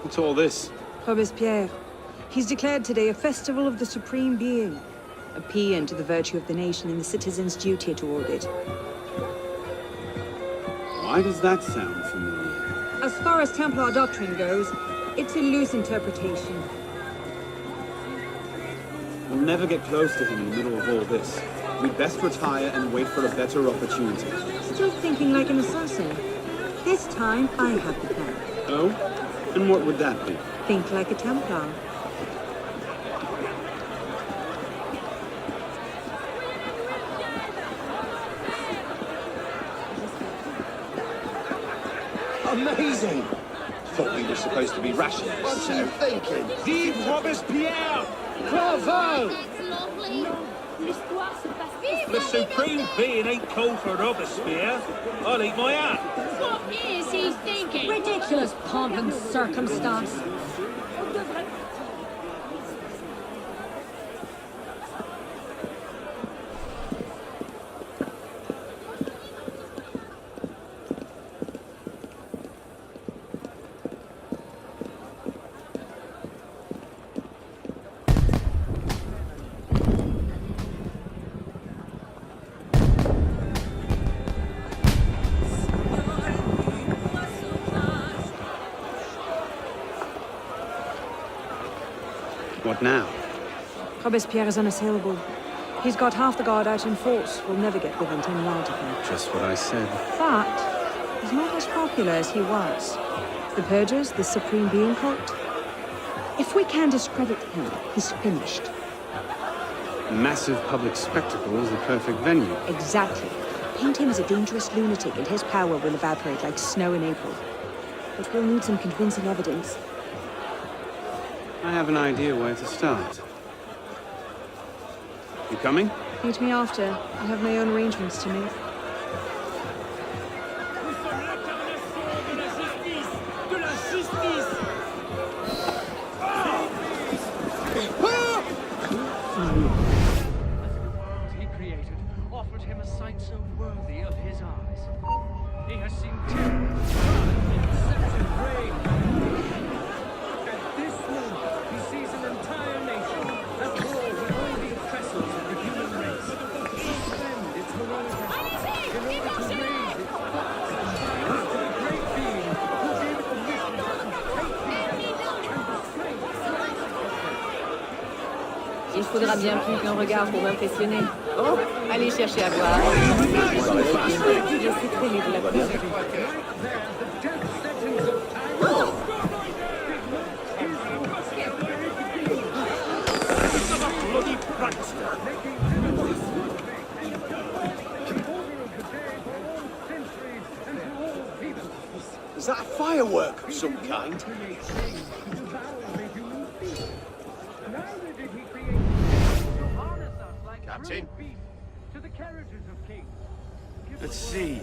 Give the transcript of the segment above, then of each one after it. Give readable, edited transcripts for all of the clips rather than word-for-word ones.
What's all this? Rebespierre. He's declared today a festival of the Supreme Being. A paean to the virtue of the nation and the citizen's duty toward it. Why does that sound familiar? As far as Templar doctrine goes, it's a loose interpretation. We'll never get close to him in the middle of all this. We'd best retire and wait for a better opportunity. Still thinking like an assassin. This time, I have the plan. Oh? And what would that be? Think like a Templar. Amazing! Thought we were supposed to be rationalists. What are you thinking? Vive Robespierre! Bravo! The Supreme Being ain't called for Robespierre. I'll eat my hat. What is he thinking? Ridiculous pomp and circumstance. What now? Robespierre is unassailable. He's got half the guard out in force. We'll never get within 10 yards of him. Just what I said. But he's not as popular as he was. The Purgers, the Supreme Being cult. If we can discredit him, he's finished. Massive public spectacle is the perfect venue. Exactly. Paint him as a dangerous lunatic and his power will evaporate like snow in April. But we'll need some convincing evidence. I have an idea where to start. You coming? Meet me after. I have my own arrangements to make. He created offered him a sight so worthy of his eyes. He has seen terror, incessant rain. At this moment, he sees an entire nation at war with all the oppressors of the human race. Suspend its heroic efforts in order to raise its thoughts and minds to the great being who gave it the mission to take together and restrain the slaves of oppression. Il faudra bien plus qu'un regard pour m'impressionner. Oh, allez chercher à voir. C'est très libre la cour. Is that a firework of some kind? Captain? Let's see.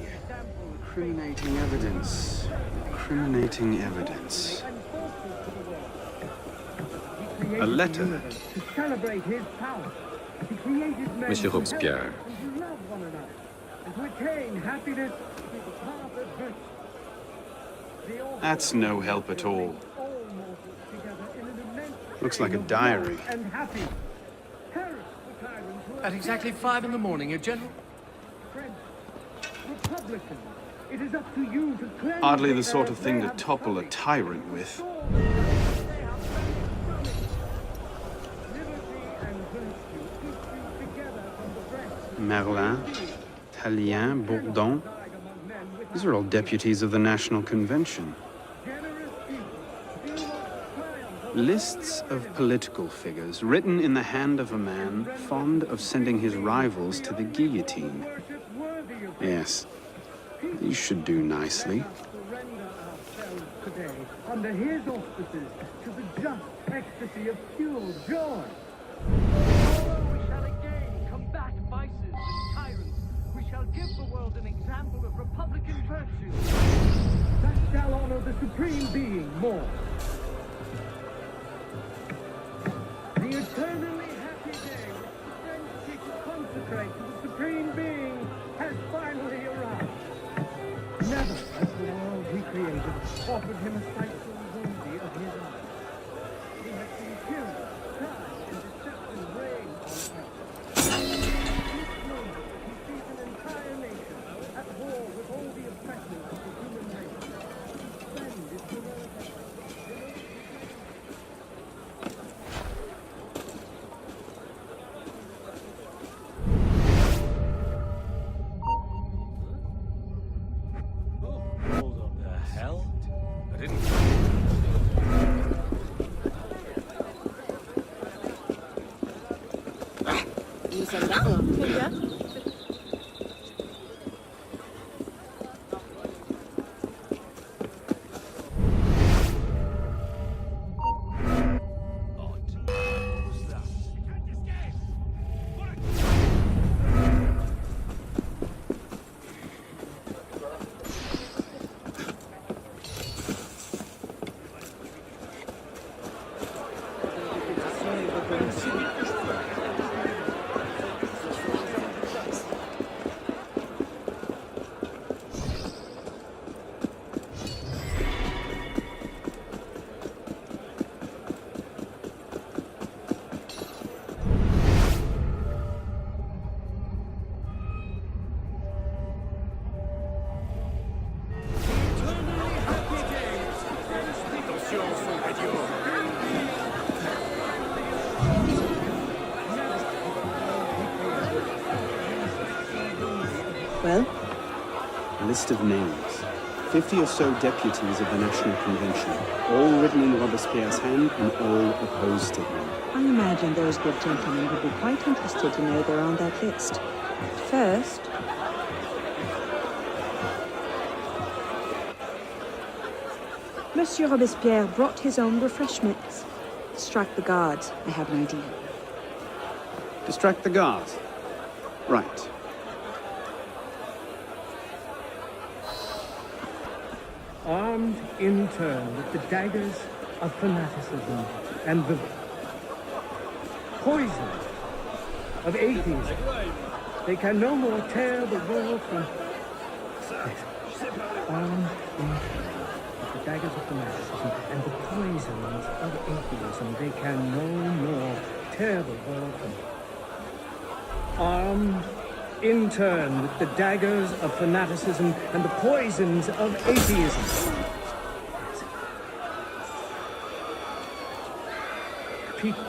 Incriminating evidence. Incriminating evidence. A letter. Monsieur Robespierre. That's no help at all. Looks like a diary. At exactly 5 in the morning, your general. Hardly the sort of thing to topple a tyrant with. Merlin, Tallien, Bourdon. These are all deputies of the National Convention. Lists of political figures written in the hand of a man fond of sending his rivals to the guillotine. Yes, these should do nicely. Under his auspices to the just ecstasy of pure joy. We shall again combat vices and tyrants. We shall give the world an example of republican virtue. That shall honor the Supreme Being more. The eternally happy day which the French seek to consecrate to the Supreme Being has finally arrived. Never has the world he created offered him a sight so worthy of his petit soldat. Très bien. Well, A list of names. 50 or so deputies of the National Convention, all written in Robespierre's hand and all opposed to him. I imagine those good gentlemen would be quite interested to know they're on that list. First, Monsieur Rebespierre brought his own refreshments. Distract the guards. I have an idea. Distract the guards. Right. Armed in turn with the daggers of fanaticism and the poison of atheism, they can no more tear the world from... Armed in turn with the daggers of fanaticism and the poisons of atheism, they can no more tear the world from... Armed in turn with the daggers of fanaticism and the poisons of atheism. People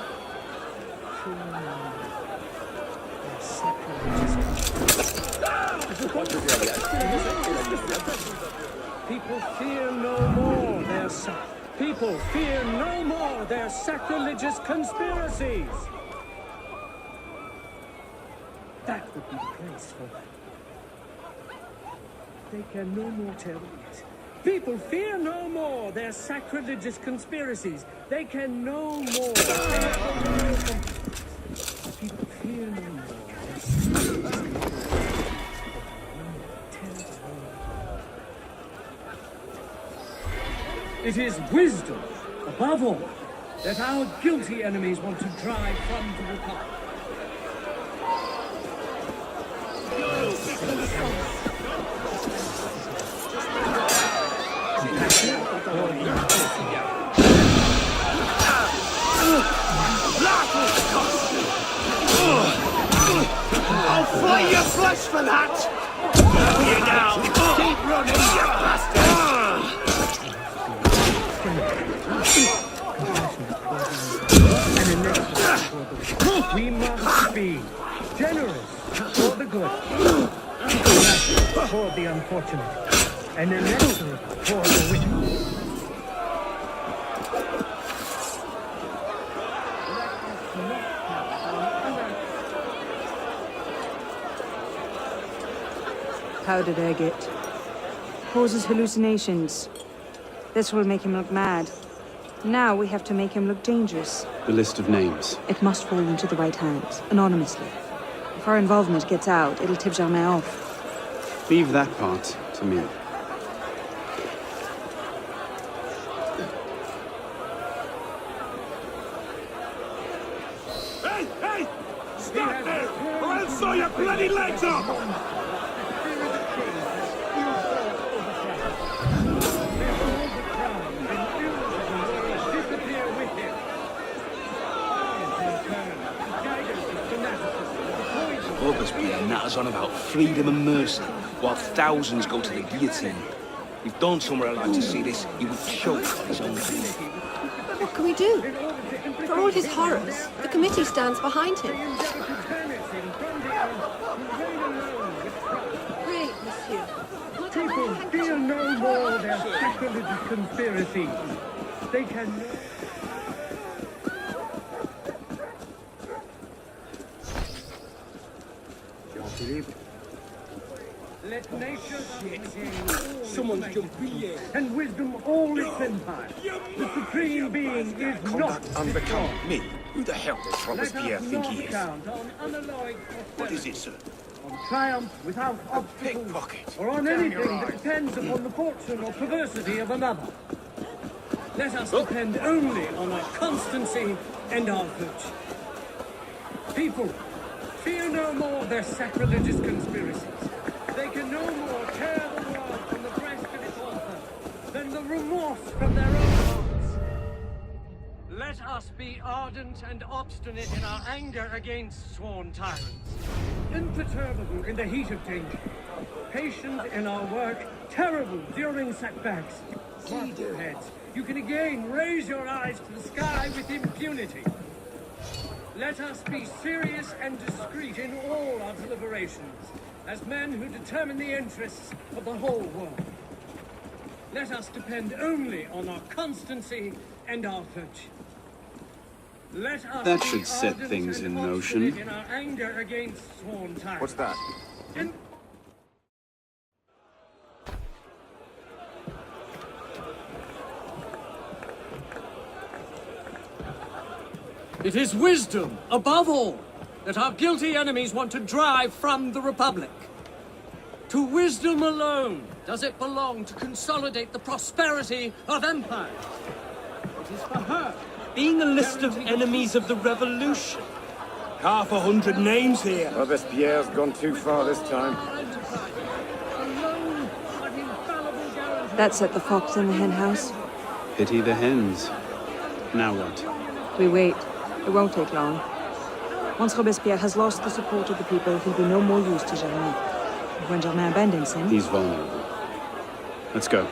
People fear no more their People fear no more their sacrilegious conspiracies. That would be the place for them. They can no more tell it. People fear no more their sacrilegious conspiracies. They can no more. People fear no more their sacrilegious conspiracies. It is wisdom, above all, that our guilty enemies want to drive from the Republic. I'll flay your flesh for that! You now! Keep running, you bastard! We must be generous for the good, compassionate for the unfortunate, and inexorable for the wicked. How did I get? Causes hallucinations. This will make him look mad. Now we have to make him look dangerous. The list of names. It must fall into the right hands, anonymously. If our involvement gets out, it'll tip Germain off. Leave that part to me. Hey, hey! Stop there, or I'll saw your bloody legs off! Rebespierre natters on about freedom and mercy, while thousands go to the guillotine. If Don somewhere alive to see this, he would choke on his own grief. But what can we do? For all his horrors, the committee stands behind him. Pray, monsieur. People fear no more their sacrilegious conspiracies. They can... Philippe. Let nature Someone's jumped here. and wisdom all its empire. The supreme being is not Combat unbecome destroyed. me. Who the hell does Let Robespierre us think he not is? count on unalloyed What is it, sir? on triumph without obstacles, pickpocket. or on Damn anything your that eyes. depends upon the fortune or perversity of another. Let us depend only on our constancy and our virtue. People, fear no more their sacrilegious conspiracies. They can no more tear the world from the breast of its author than the remorse from their own hearts. Let us be ardent and obstinate in our anger against sworn tyrants, imperturbable in the heat of danger, patient in our work, terrible during setbacks. Mark your heads. You can again raise your eyes to the sky with impunity. Let us be serious and discreet in all our deliberations, as men who determine the interests of the whole world. Let us depend only on our constancy and our virtue. Let us That be should set ardent things and in obstinate motion. in our anger against sworn tyrants. What's that? And it is wisdom, above all, that our guilty enemies want to drive from the Republic. To wisdom alone does it belong to consolidate the prosperity of empires. It is for her. Being a list of enemies of the revolution. 100 names here. Rebespierre's gone too far this time. Alone, but infallible guarantee. That set the fox in the hen house. Pity the hens. Now what? We wait. It won't take long. Once Rebespierre has lost the support of the people, he'll be no more use to Germain. When Germain abandons him... He's vulnerable. Let's go.